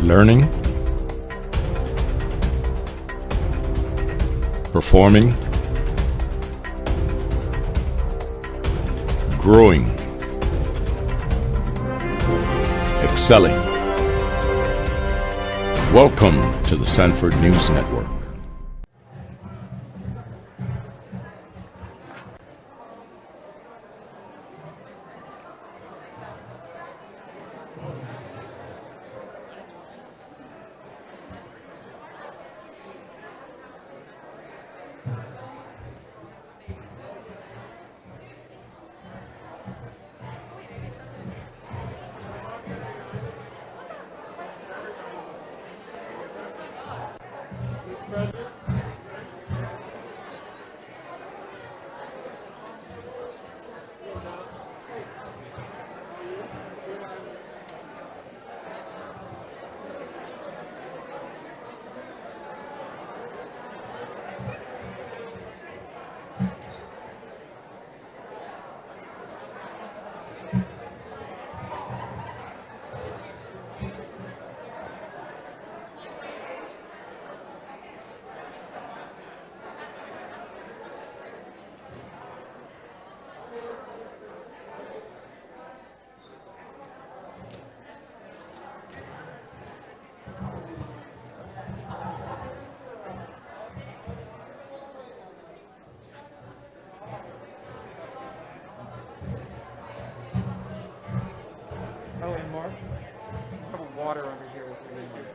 learning, performing, growing, excelling. Welcome to the Sanford News Network. Oh, and Mark, I have water under here with you in here.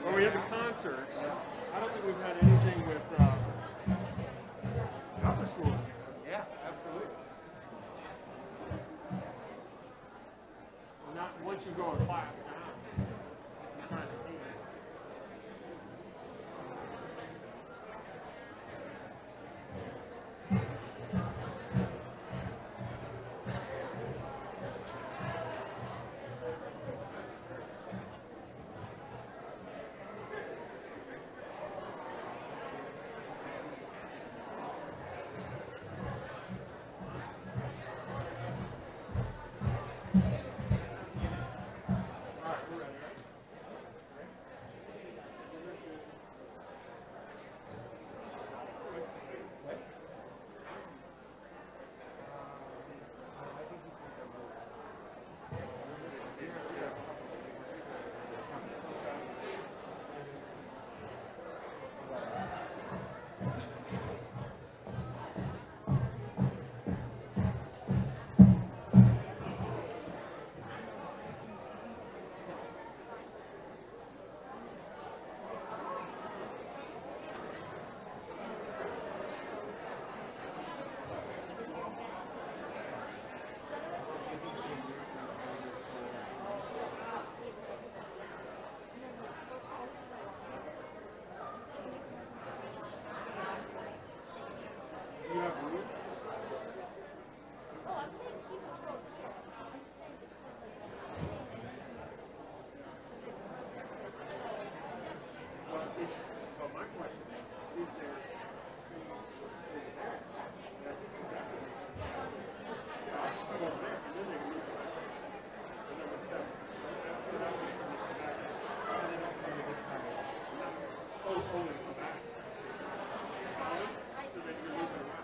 Well, we have the concerts. I don't think we've had anything with upper school. Yeah, absolutely. Well, not once you go in class now. You're trying to see it. question is there students over there? And I think it's definitely, I go over there, and then they move back. And then it's just, after that, they come back. And they don't come to this side. And that's only come back. So then you're moving around.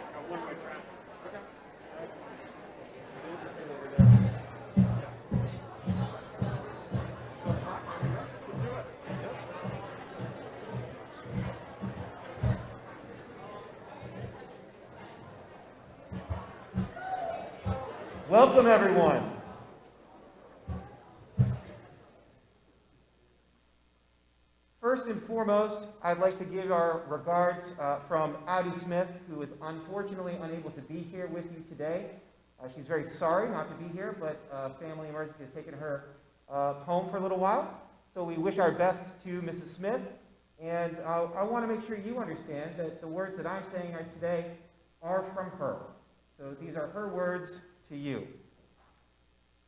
Got one-way traffic. Okay. Interesting over there. Welcome, everyone. First and foremost, I'd like to give our regards from Abby Smith, who is unfortunately unable to be here with you today. She's very sorry not to be here, but family emergency has taken her home for a little while. So we wish our best to Mrs. Smith. And I want to make sure you understand that the words that I'm saying today are from her. So these are her words to you.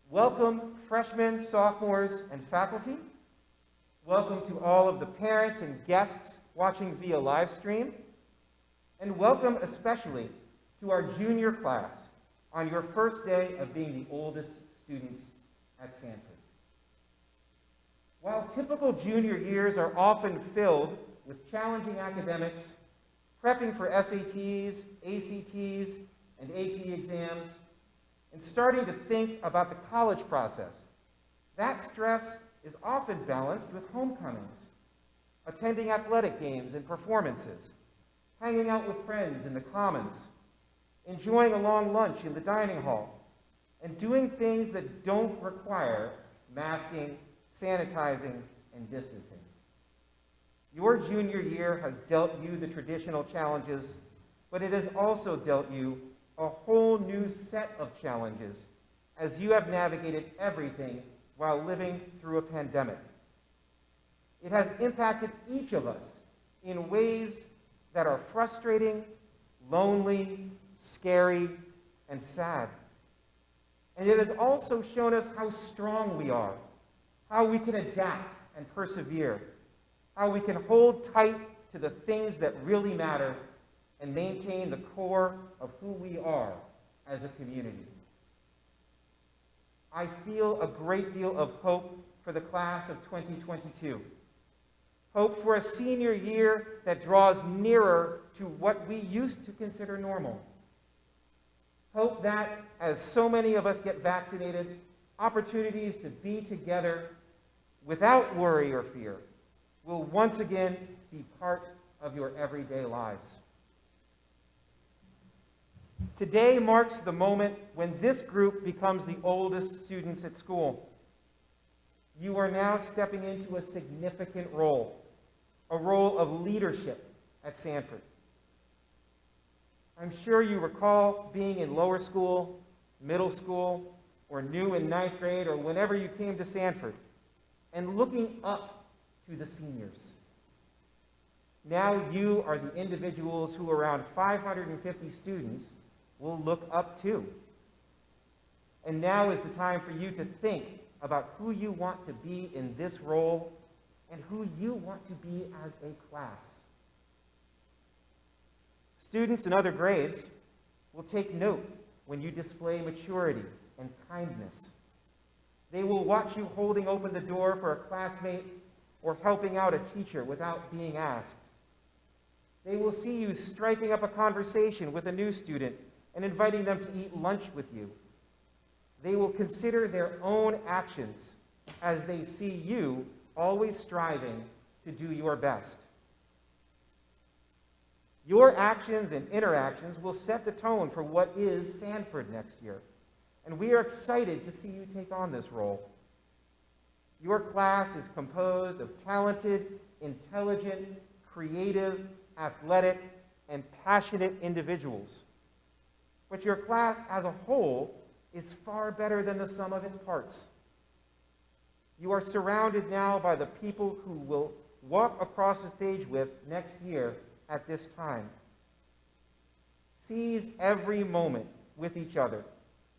Welcome, freshmen, sophomores, and faculty. Welcome to all of the parents and guests watching via live stream. And welcome especially to our junior class on your first day of being the oldest students at Sanford. While typical junior years are often filled with challenging academics, prepping for SATs, ACTs, and AP exams, and starting to think about the college process, that stress is often balanced with homecomings, attending athletic games and performances, hanging out with friends in the commons, enjoying a long lunch in the dining hall, and doing things that don't require masking, sanitizing, and distancing. Your junior year has dealt you the traditional challenges, but it has also dealt you a whole new set of challenges as you have navigated everything while living through a pandemic. It has impacted each of us in ways that are frustrating, lonely, scary, and sad. And it has also shown us how strong we are, how we can adapt and persevere, how we can hold tight to the things that really matter and maintain the core of who we are as a community. I feel a great deal of hope for the class of 2022. Hope for a senior year that draws nearer to what we used to consider normal. Hope that, as so many of us get vaccinated, opportunities to be together without worry or fear will once again be part of your everyday lives. Today marks the moment when this group becomes the oldest students at school. You are now stepping into a significant role, a role of leadership at Sanford. I'm sure you recall being in lower school, middle school, or new in ninth grade, or whenever you came to Sanford, and looking up to the seniors. Now you are the individuals who around 550 students will look up to. And now is the time for you to think about who you want to be in this role and who you want to be as a class. Students in other grades will take note when you display maturity and kindness. They will watch you holding open the door for a classmate or helping out a teacher without being asked. They will see you striking up a conversation with a new student and inviting them to eat lunch with you. They will consider their own actions as they see you always striving to do your best. Your actions and interactions will set the tone for what is Sanford next year, and we are excited to see you take on this role. Your class is composed of talented, intelligent, creative, athletic, and passionate individuals. But your class as a whole is far better than the sum of its parts. You are surrounded now by the people who will walk across the stage with next year at this time. Seize every moment with each other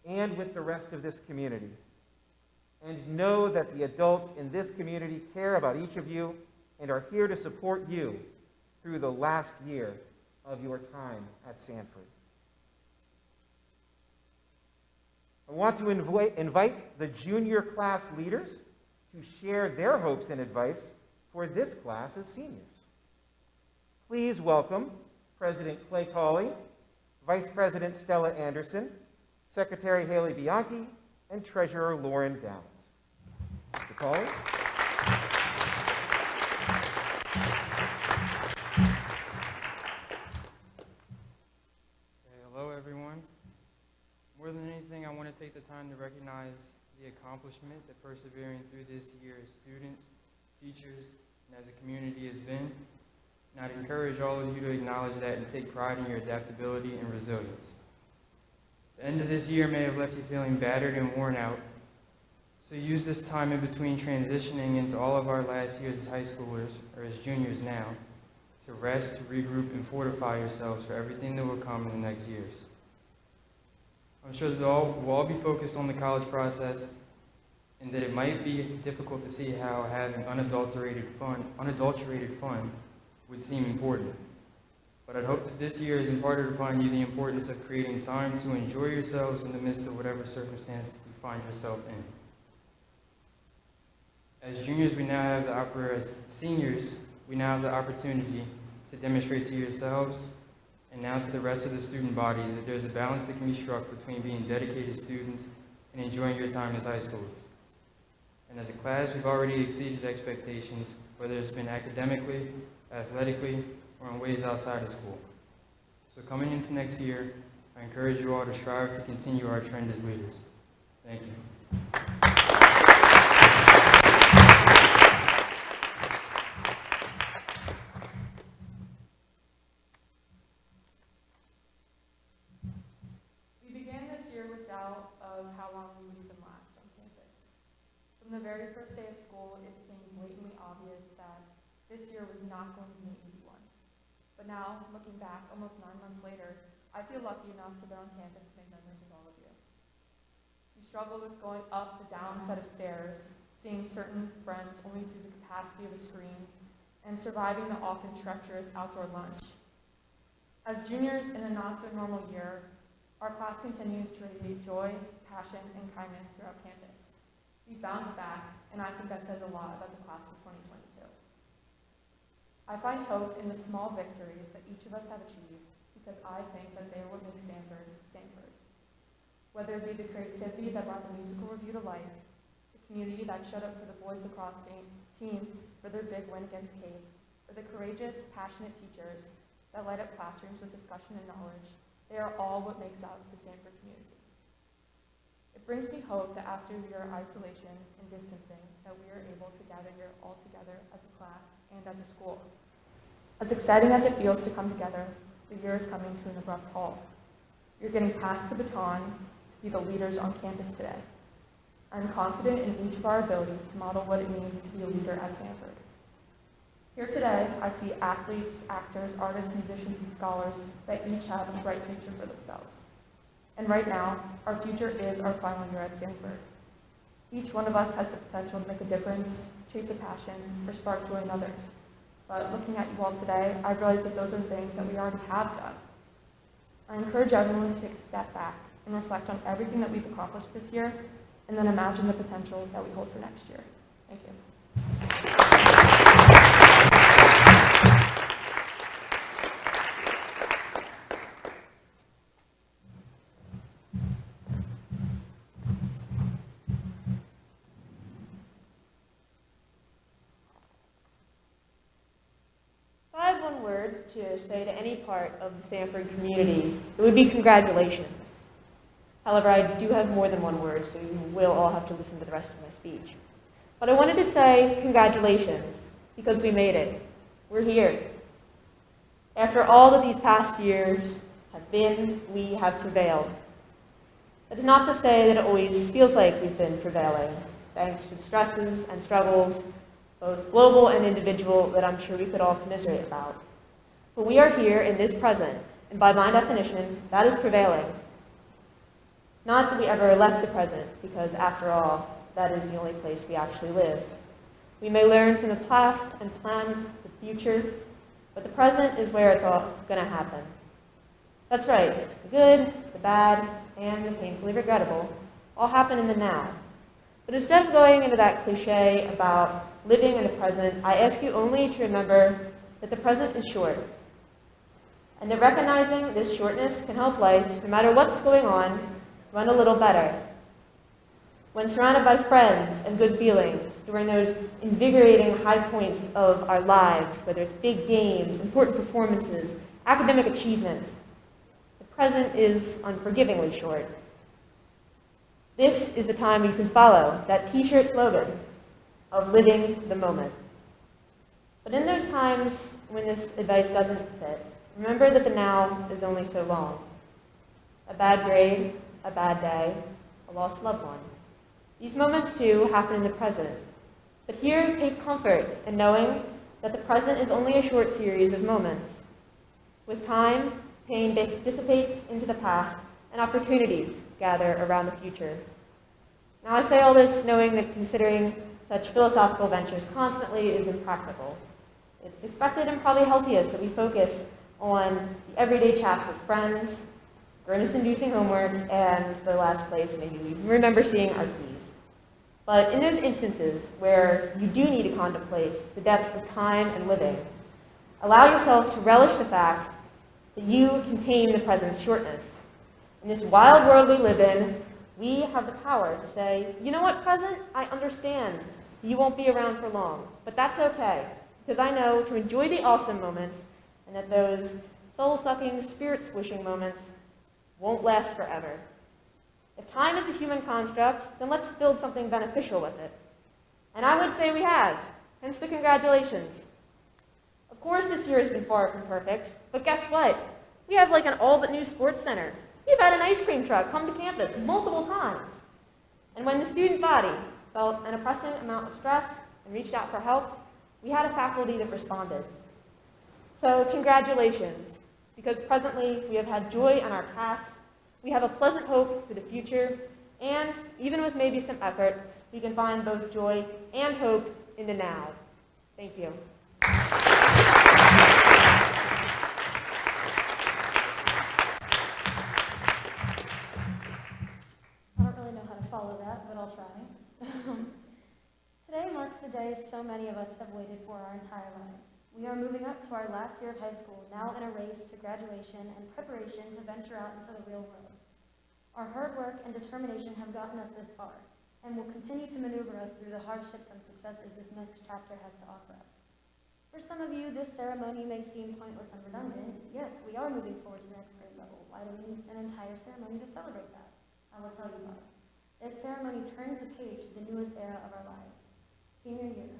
and with the rest of this community. And know that the adults in this community care about each of you and are here to support you through the last year of your time at Sanford. I want to invite the junior class leaders to share their hopes and advice for this class as seniors. Please welcome President Clay Cawley, Vice President Stella Anderson, Secretary Haley Bianchi, and Treasurer Lauren Downs. Mr. Cawley. Hello, everyone. More than anything, I want to take the time to recognize the accomplishment that persevering through this year as students, teachers, and as a community has been. And I'd encourage all of you to acknowledge that and take pride in your adaptability and resilience. The end of this year may have left you feeling battered and worn out, so use this time in between transitioning into all of our last years as high schoolers, or as juniors now, to rest, to regroup, and fortify yourselves for everything that will come in the next years. I'm sure that we'll all be focused on the college process, and that it might be difficult to see how having unadulterated fun would seem important. But I'd hope that this year has imparted upon you the importance of creating time to enjoy yourselves in the midst of whatever circumstance you find yourself in. As juniors, as seniors, we now have the opportunity to demonstrate to yourselves and now to the rest of the student body that there's a balance that can be struck between being dedicated students and enjoying your time as high schoolers. And as a class, we've already exceeded expectations, whether it's been academically, athletically, or in ways outside of school. So coming into next year, I encourage you all to strive to continue our trend as leaders. Thank you. We began this year with doubt of how long we would even last on campus. From the very first day of school, it became blatantly obvious that this year was not going to be an easy one. But now, looking back, almost 9 months later, I feel lucky enough to be on campus to make memories with all of you. We struggled with going up the down set of stairs, seeing certain friends only through the capacity of a screen, and surviving the often treacherous outdoor lunch. As juniors in a not-so-normal year, our class continues to radiate joy, passion, and kindness throughout campus. We bounced back, and I think that says a lot about the class of 2022. I find hope in the small victories that each of us have achieved because I think that they are what makes Sanford, Sanford. Whether it be the creativity that brought the musical review to life, the community that showed up for the boys lacrosse team for their big win against Cape, or the courageous, passionate teachers that light up classrooms with discussion and knowledge, they are all what makes up the Sanford community. It brings me hope that after a year of isolation and distancing, that we are able to gather here all together as a class and as a school. As exciting as it feels to come together, the year is coming to an abrupt halt. You're getting passed the baton to be the leaders on campus today. I'm confident in each of our abilities to model what it means to be a leader at Sanford. Here today, I see athletes, actors, artists, musicians, and scholars that each have a bright future for themselves. And right now, our future is our final year at Sanford. Each one of us has the potential to make a difference, chase a passion, or spark joy in others. But looking at you all today, I realize that those are things that we already have done. I encourage everyone to take a step back and reflect on everything that we've accomplished this year, and then imagine the potential that we hold for next year. Thank you. If I had one word to say to any part of the Sanford community, it would be congratulations. However, I do have more than one word, so you will all have to listen to the rest of my speech. But I wanted to say congratulations, because we made it. We're here. After all that these past years have been, we have prevailed. That is not to say that it always feels like we've been prevailing, thanks to the stresses and struggles, both global and individual, that I'm sure we could all commiserate about. But we are here in this present, and by my definition, that is prevailing. Not that we ever left the present, because after all, that is the only place we actually live. We may learn from the past and plan the future, but the present is where it's all going to happen. That's right, the good, the bad, and the painfully regrettable all happen in the now. But instead of going into that cliche about living in the present, I ask you only to remember that the present is short, and that recognizing this shortness can help life, no matter what's going on, run a little better. When surrounded by friends and good feelings during those invigorating high points of our lives, whether it's big games, important performances, academic achievements, the present is unforgivingly short. This is the time you can follow that t-shirt slogan of living the moment. But in those times when this advice doesn't fit, remember that the now is only so long. A bad grade, a bad day, a lost loved one. These moments, too, happen in the present. But here, take comfort in knowing that the present is only a short series of moments. With time, pain dissipates into the past, and opportunities gather around the future. Now, I say all this knowing that considering such philosophical ventures constantly is impractical. It's expected and probably healthiest that we focus on the everyday chats with friends, grimace-inducing homework, and the last place maybe we remember seeing our keys. But in those instances where you do need to contemplate the depths of time and living, allow yourself to relish the fact that you contain the present's shortness. In this wild world we live in, we have the power to say, you know what, present? I understand you won't be around for long, but that's okay, because I know to enjoy the awesome moments and that those soul-sucking, spirit-squishing moments won't last forever. If time is a human construct, then let's build something beneficial with it. And I would say we have, hence the congratulations. Of course, this year has been far from perfect, but guess what? We have like an all-but-new sports center. We've had an ice cream truck come to campus multiple times. And when the student body felt an oppressive amount of stress and reached out for help, we had a faculty that responded. So congratulations, because presently we have had joy in our past, we have a pleasant hope for the future, and even with maybe some effort, we can find both joy and hope in the now. Thank you. I don't really know how to follow that, but I'll try. Today marks the day so many of us have waited for our entire lives. We are moving up to our last year of high school, now in a race to graduation and preparation to venture out into the real world. Our hard work and determination have gotten us this far, and will continue to maneuver us through the hardships and successes this next chapter has to offer us. For some of you, this ceremony may seem pointless and redundant. Yes, we are moving forward to the next grade level. Why do we need an entire ceremony to celebrate that? I will tell you why. This ceremony turns the page to the newest era of our lives, senior year.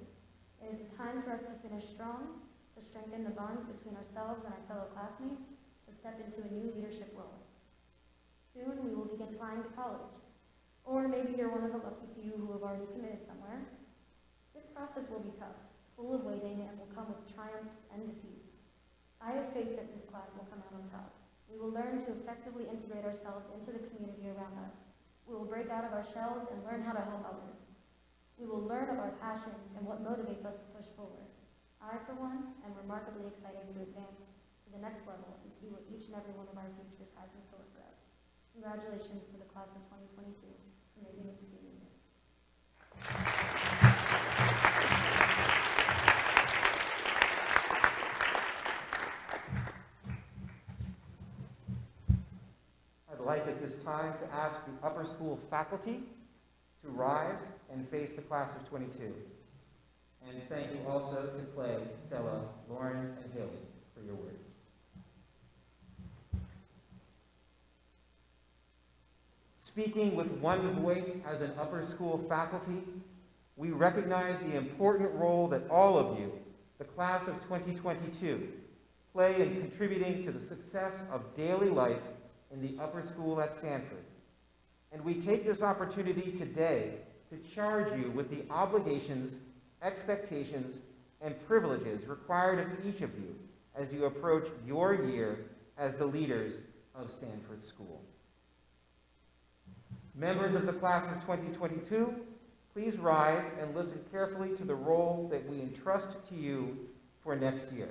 It is a time for us to finish strong, to strengthen the bonds between ourselves and our fellow classmates, to step into a new leadership role. Soon we will begin applying to college. Or maybe you're one of the lucky few who have already committed somewhere. This process will be tough, full of waiting, and will come with triumphs and defeats. I have faith that this class will come out on top. We will learn to effectively integrate ourselves into the community around us. We will break out of our shells and learn how to help others. We will learn of our passions and what motivates us to push forward. I, for one, am remarkably excited to advance to the next level and see what each and every one of our futures has in store for us. Congratulations to the class of 2022 for making it to senior year. I'd like at this time to ask the upper school faculty to rise and face the class of 22. And thank you also to Clay, Stella, Lauren, and Haley for your words. Speaking with one voice as an upper school faculty, we recognize the important role that all of you, the class of 2022, play in contributing to the success of daily life in the upper school at Sanford. And we take this opportunity today to charge you with the obligations, expectations, and privileges required of each of you as you approach your year as the leaders of Sanford School. Members of the class of 2022, Please rise and listen carefully to the role that we entrust to you for next year.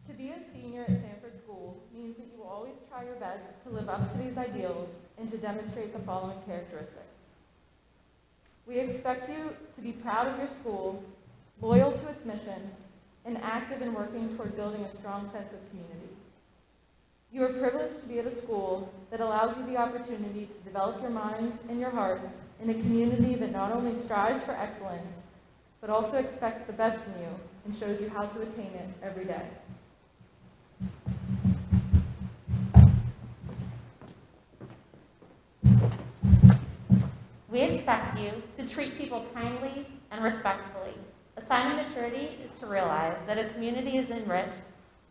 To be a senior at Sanford School means that you will always try your best to live up to these ideals and to demonstrate the following characteristics. We expect you to be proud of your school, loyal to its mission, and active in working toward building a strong sense of community. You are privileged to be at a school that allows you the opportunity to develop your minds and your hearts in a community that not only strives for excellence, but also expects the best from you and shows you how to attain it every day. We expect you to treat people kindly and respectfully. A sign of maturity is to realize that a community is enriched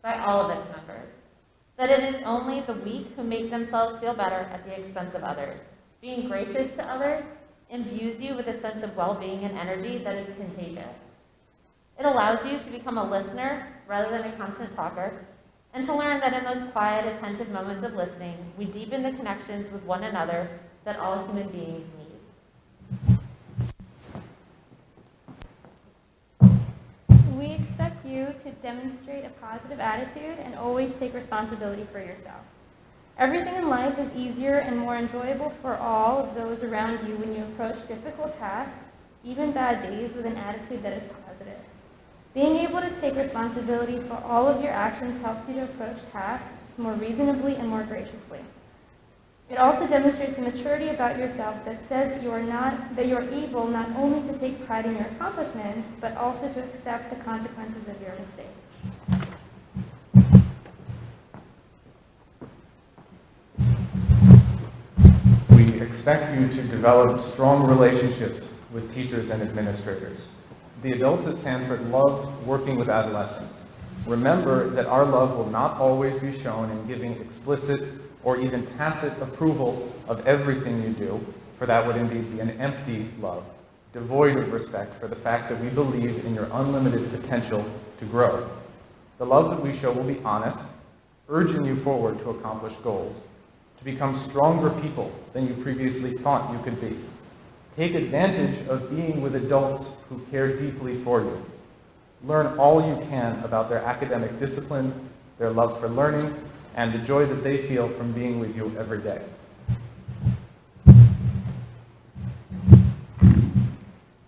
by all of its members, that it is only the weak who make themselves feel better at the expense of others. Being gracious to others imbues you with a sense of well-being and energy that is contagious. It allows you to become a listener rather than a constant talker, and to learn that in those quiet, attentive moments of listening, we deepen the connections with one another that all human beings need. We expect you to demonstrate a positive attitude and always take responsibility for yourself. Everything in life is easier and more enjoyable for all of those around you when you approach difficult tasks, even bad days, with an attitude that is positive. Being able to take responsibility for all of your actions helps you to approach tasks more reasonably and more graciously. It also demonstrates a maturity about yourself that says that you are able not only to take pride in your accomplishments, but also to accept the consequences of your mistakes. We expect you to develop strong relationships with teachers and administrators. The adults at Sanford love working with adolescents. Remember that our love will not always be shown in giving explicit or even tacit approval of everything you do, for that would indeed be an empty love, devoid of respect for the fact that we believe in your unlimited potential to grow. The love that we show will be honest, urging you forward to accomplish goals, to become stronger people than you previously thought you could be. Take advantage of being with adults who care deeply for you. Learn all you can about their academic discipline, their love for learning, and the joy that they feel from being with you every day.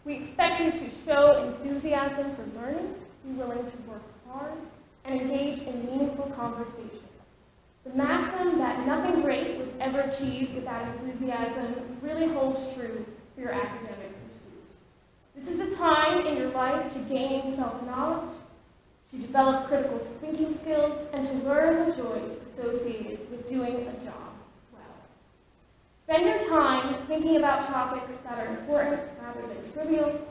We expect you to show enthusiasm for learning, be willing to work hard, and engage in meaningful conversation. The maxim that nothing great was ever achieved without enthusiasm really holds true for your academic pursuits. This is the time in your life to gain self-knowledge, to develop critical thinking skills, and to learn the joys associated with doing a job well. Spend your time thinking about topics that are important rather than trivial,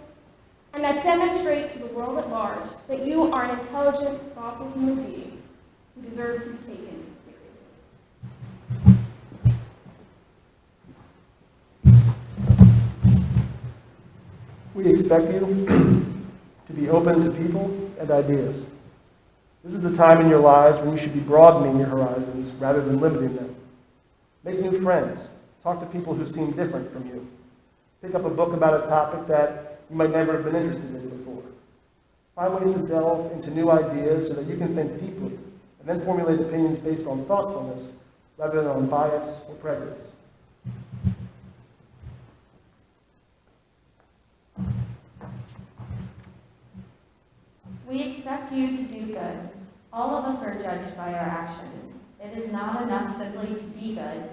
and that demonstrate to the world at large that you are an intelligent, thoughtful human being who deserves to be taken seriously. We expect you to be open to people and ideas. This is the time in your lives when you should be broadening your horizons rather than limiting them. Make new friends. Talk to people who seem different from you. Pick up a book about a topic that you might never have been interested in before. Find ways to delve into new ideas so that you can think deeply and then formulate opinions based on thoughtfulness rather than on bias or prejudice. We expect you to do good. All of us are judged by our actions. It is not enough simply to be good.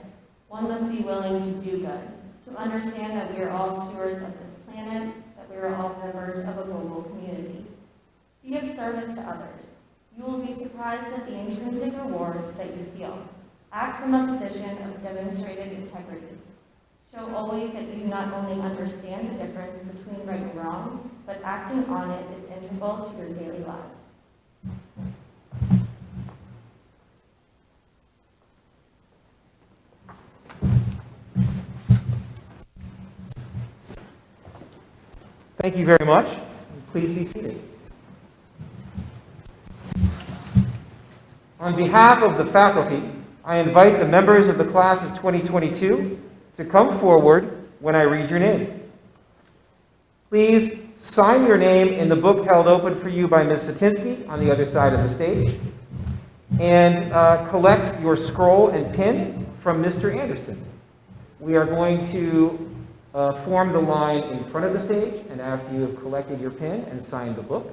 One must be willing to do good, to understand that we are all stewards of this planet, that we are all members of a global community. Be of service to others. You will be surprised at the intrinsic rewards that you feel. Act from a position of demonstrated integrity. Show always that you not only understand the difference between right and wrong, but acting on it is integral to your daily lives. Thank you very much. Please be seated. On behalf of the faculty, I invite the members of the class of 2022 to come forward when I read your name. Please sign your name in the book held open for you by Ms. Satinsky on the other side of the stage, and collect your scroll and pin from Mr. Anderson. We are going to form the line in front of the stage, and after you have collected your pin and signed the book,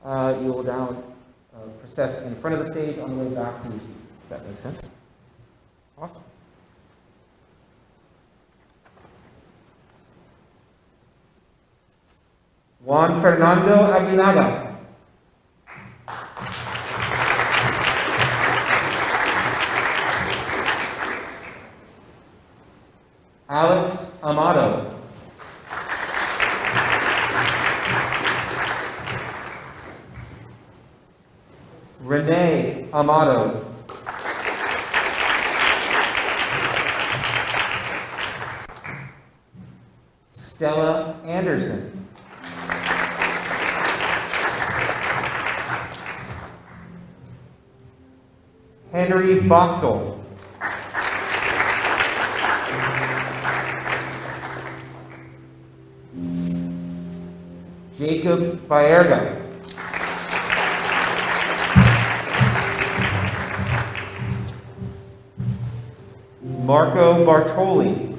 you will now process in front of the stage on the way back to your seat. Does that make sense? Awesome. Juan Fernando Aguinaga. Alex Amato. Renee Amato. Stella Anderson. Henry Bachtel. Jacob Baerga. Marco Bartoli.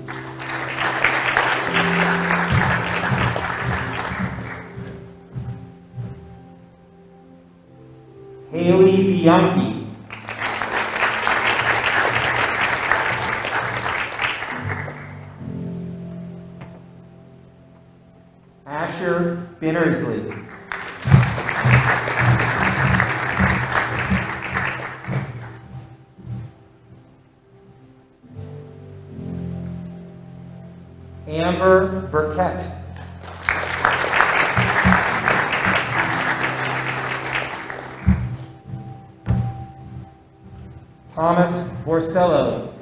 Haley Bianchi. Asher Binnersley. Amber Burkett. Thomas Borsello.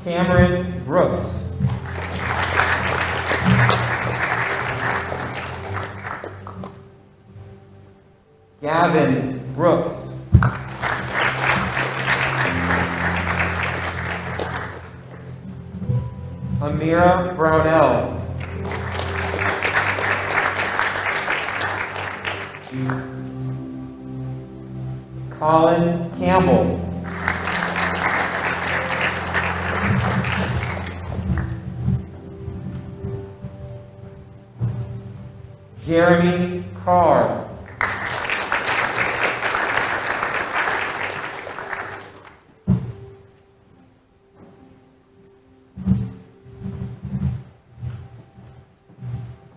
Cameron Brooks. Gavin Brooks. Amira Brownell. Colin Campbell. Jeremy Carr.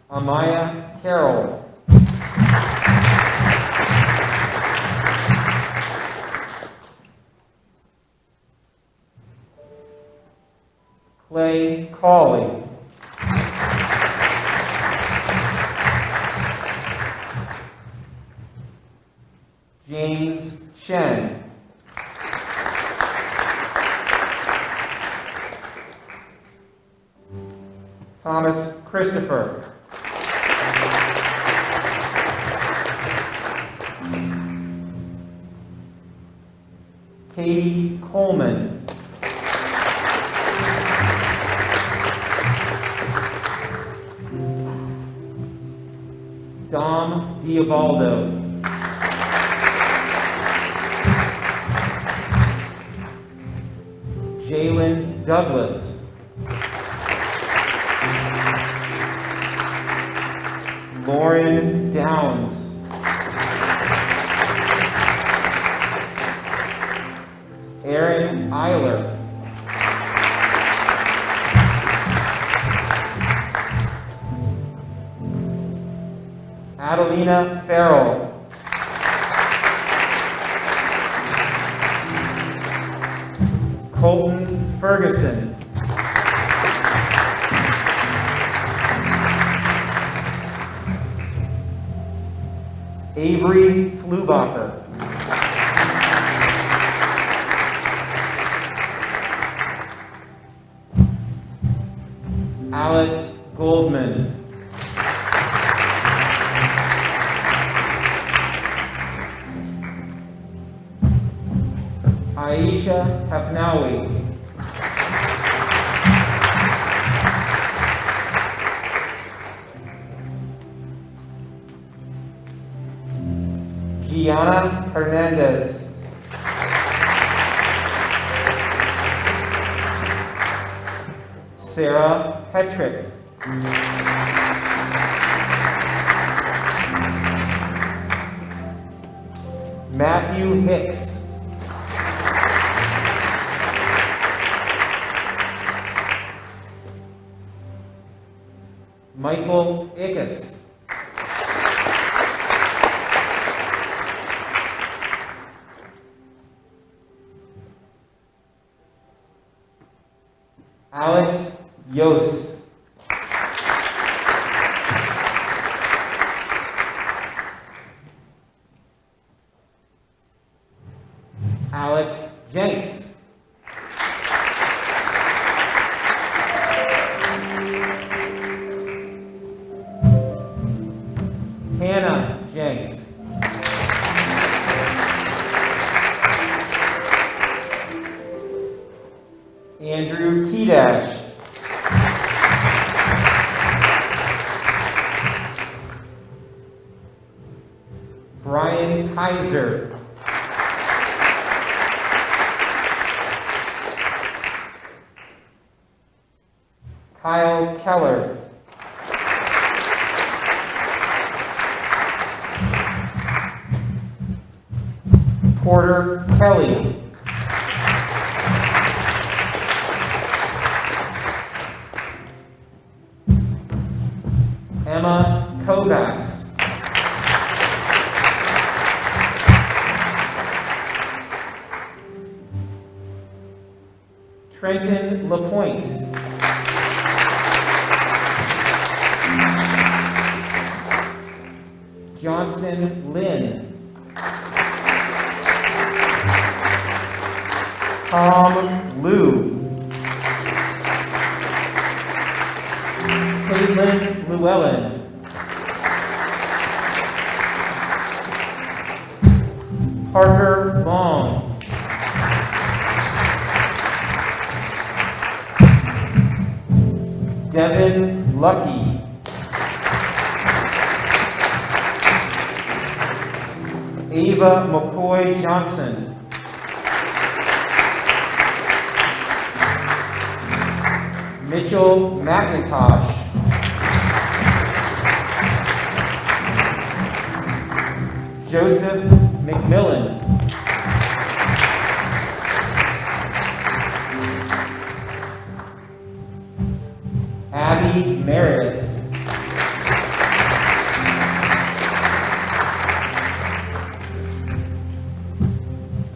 Amaya Carroll. Clay Cawley. James Shen. Thomas Christopher. Katie Coleman. Dom Diabaldo. Jalen Douglas. Lauren Downs. Aaron Eiler. Adelina Farrell. Colton Ferguson. Avery Flubacher. Alex Goldman. Aisha Hafnawi. Gianna Hernandez. Sarah Petrick. Matthew Hicks. Michael Ickes. Alex Yos. Alex Jenks. Hannah Jenks. Andrew Kedash. Brian Kaiser. Kyle Keller. Porter Kelly. Emma Kovacs. Trenton LaPointe. Johnston Lynn. Tom Liu. Caitlin Llewellyn. Parker Long. Devin Lucky. Ava McCoy Johnson. Mitchell McIntosh. Joseph McMillan. Abby Meredith.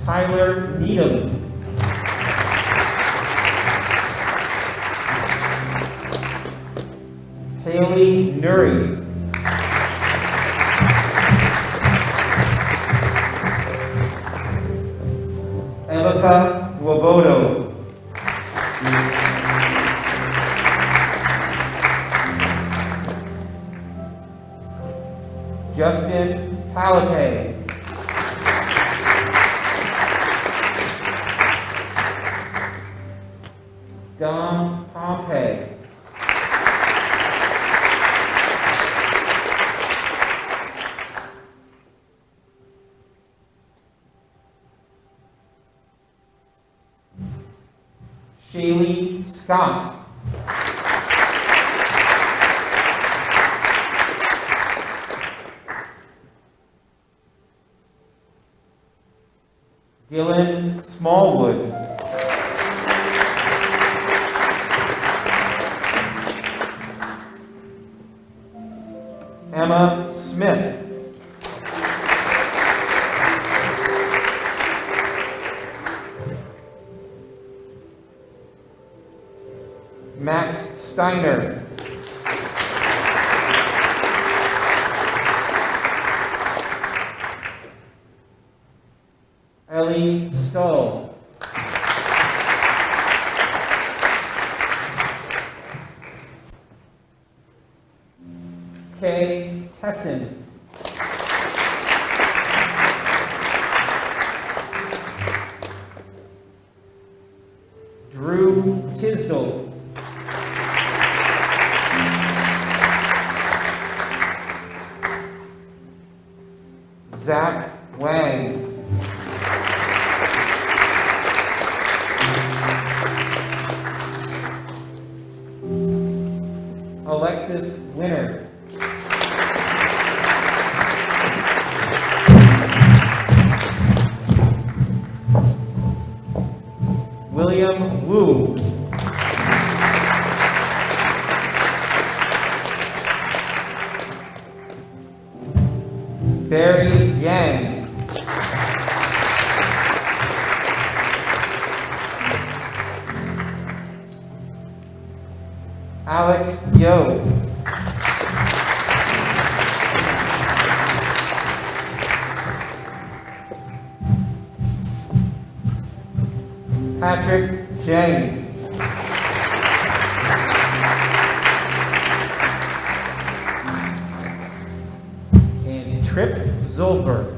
Tyler Needham. Haley Nuri. Evika Wobodo. Justin Palapay. Dom Pompey. Shaylee Scott. Dylan Smallwood. Emma Smith. Max Steiner. Ellie Stoll. Hessen. Drew Tisdall. Zach Wang. Alexis Winner. William Wu. Barry Yang. Alex Yo. Patrick Jang. And Trip Zolberg.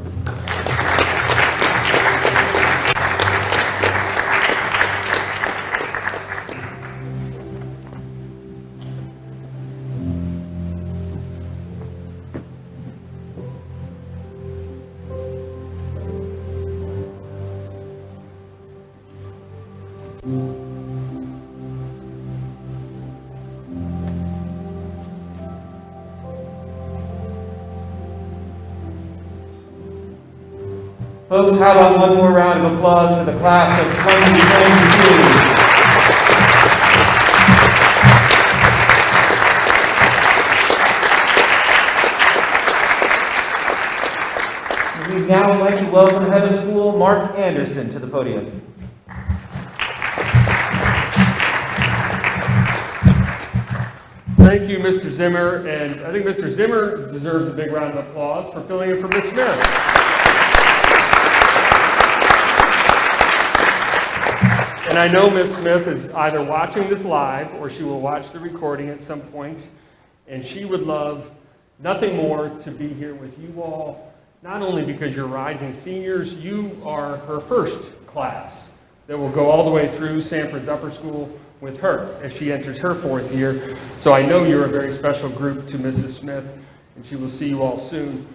Folks, how about one more round of applause for the class of 2022. We'd now like to welcome Head of School Mark Anderson to the podium. Thank you, Mr. Zimmer, and I think Mr. Zimmer deserves a big round of applause for filling in for Ms. Smith. And I know Ms. Smith is either watching this live or she will watch the recording at some point, and she would love nothing more to be here with you all, not only because you're rising seniors, you are her first class that will go all the way through Sanford's upper school with her as she enters her 4th year. So I know you're a very special group to Mrs. Smith, and she will see you all soon.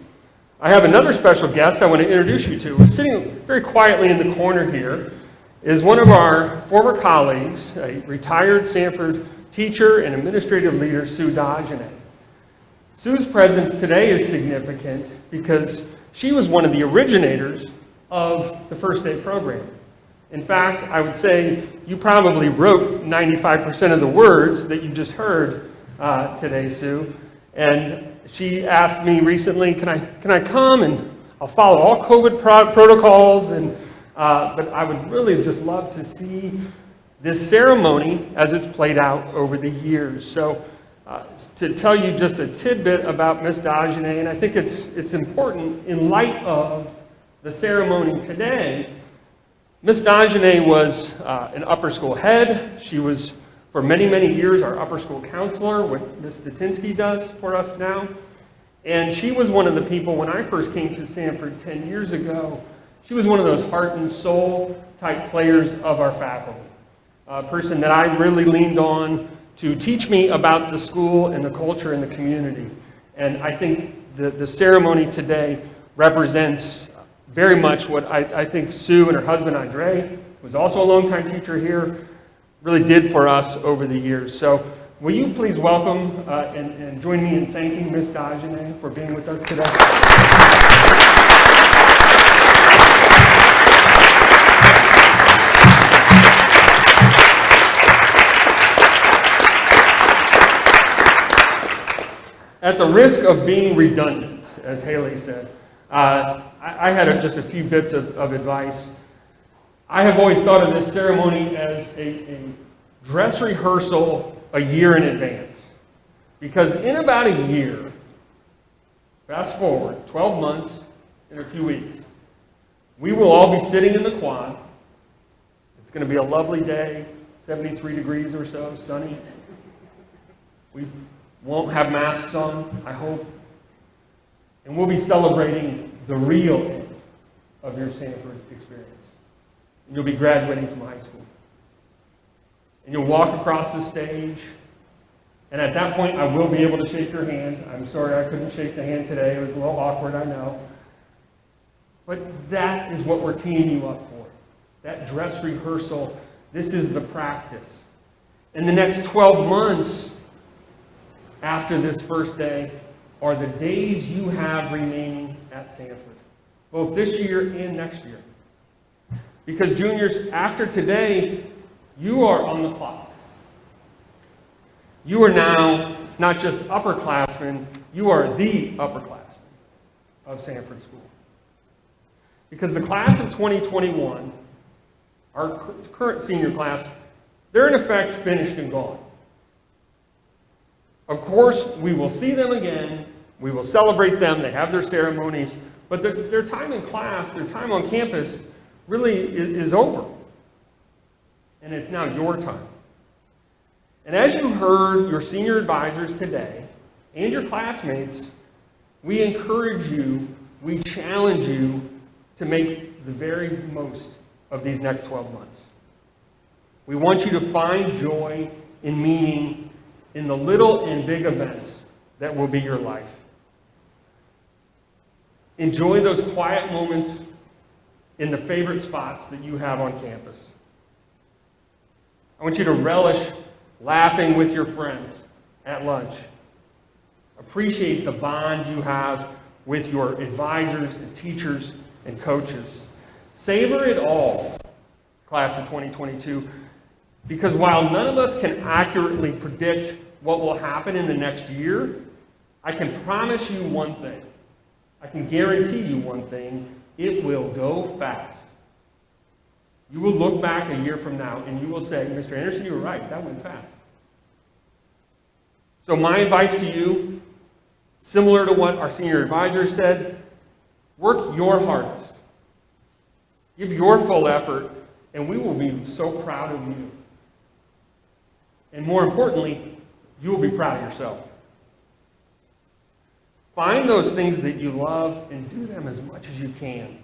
I have another special guest I want to introduce you to. Sitting very quietly in the corner here is one of our former colleagues, a retired Sanford teacher and administrative leader, Sue Dajane. Sue's presence today is significant because she was one of the originators of the First Day program. In fact, I would say you probably wrote 95% of the words that you just heard today, Sue. And she asked me recently, can I come and I'll follow all COVID protocols, but I would really just love to see this ceremony as it's played out over the years. So to tell you just a tidbit about Ms. Dajane, and I think it's important in light of the ceremony today. Ms. Dajane was an upper school head. She was, for many, many years, our upper school counselor, what Ms. Statinsky does for us now. And she was one of the people, when I first came to Sanford 10 years ago, she was one of those heart and soul type players of our faculty. A person that I really leaned on to teach me about the school and the culture and the community. And I think the ceremony today represents very much what I think Sue and her husband Andre, who was also a longtime teacher here, really did for us over the years. So will you please welcome and join me in thanking Ms. Dajane for being with us today. At the risk of being redundant, as Haley said, I had just a few bits of advice. I have always thought of this ceremony as a dress rehearsal a year in advance. Because in about a year, fast forward, 12 months in a few weeks, we will all be sitting in the quad. It's going to be a lovely day, 73 degrees or so, sunny. We won't have masks on, I hope. And we'll be celebrating the real end of your Sanford experience. And you'll be graduating from high school. And you'll walk across the stage, and at that point I will be able to shake your hand. I'm sorry I couldn't shake the hand today. It was a little awkward, I know. But that is what we're teeing you up for. That dress rehearsal, this is the practice. And the next 12 months after this first day are the days you have remaining at Sanford, both this year and next year. Because juniors, after today, you are on the clock. You are now not just upperclassmen, you are the upperclassmen of Sanford School. Because the class of 2021, our current senior class, they're in effect finished and gone. Of course, we will see them again, we will celebrate them, they have their ceremonies, but their time in class, their time on campus really is over. And it's now your time. And as you heard your senior advisors today, and your classmates, we encourage you, we challenge you to make the very most of these next 12 months. We want you to find joy and meaning in the little and big events that will be your life. Enjoy those quiet moments in the favorite spots that you have on campus. I want you to relish laughing with your friends at lunch. Appreciate the bond you have with your advisors and teachers and coaches. Savor it all, class of 2022, because while none of us can accurately predict what will happen in the next year, I can promise you one thing. I can guarantee you one thing. It will go fast. You will look back a year from now and you will say, Mr. Anderson, you were right. That went fast. So my advice to you, similar to what our senior advisor said, work your hardest. Give your full effort, and we will be so proud of you. And more importantly, you will be proud of yourself. Find those things that you love and do them as much as you can.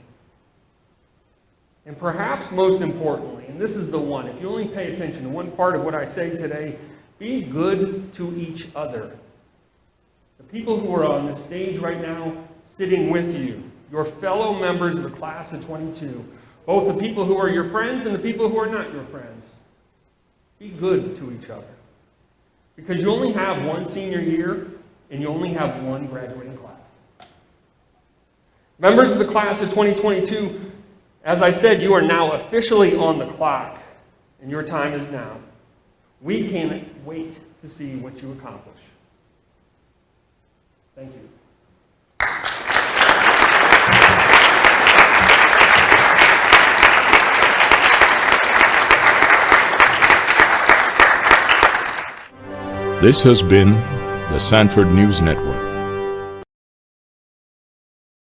And perhaps most importantly, and this is the one, if you only pay attention to one part of what I say today, be good to each other. The people who are on the stage right now sitting with you, your fellow members of the class of 22, both the people who are your friends and the people who are not your friends, be good to each other. Because you only have one senior year and you only have one graduating class. Members of the class of 2022, as I said, you are now officially on the clock, and your time is now. We can't wait to see what you accomplish. Thank you. This has been the Sanford News Network.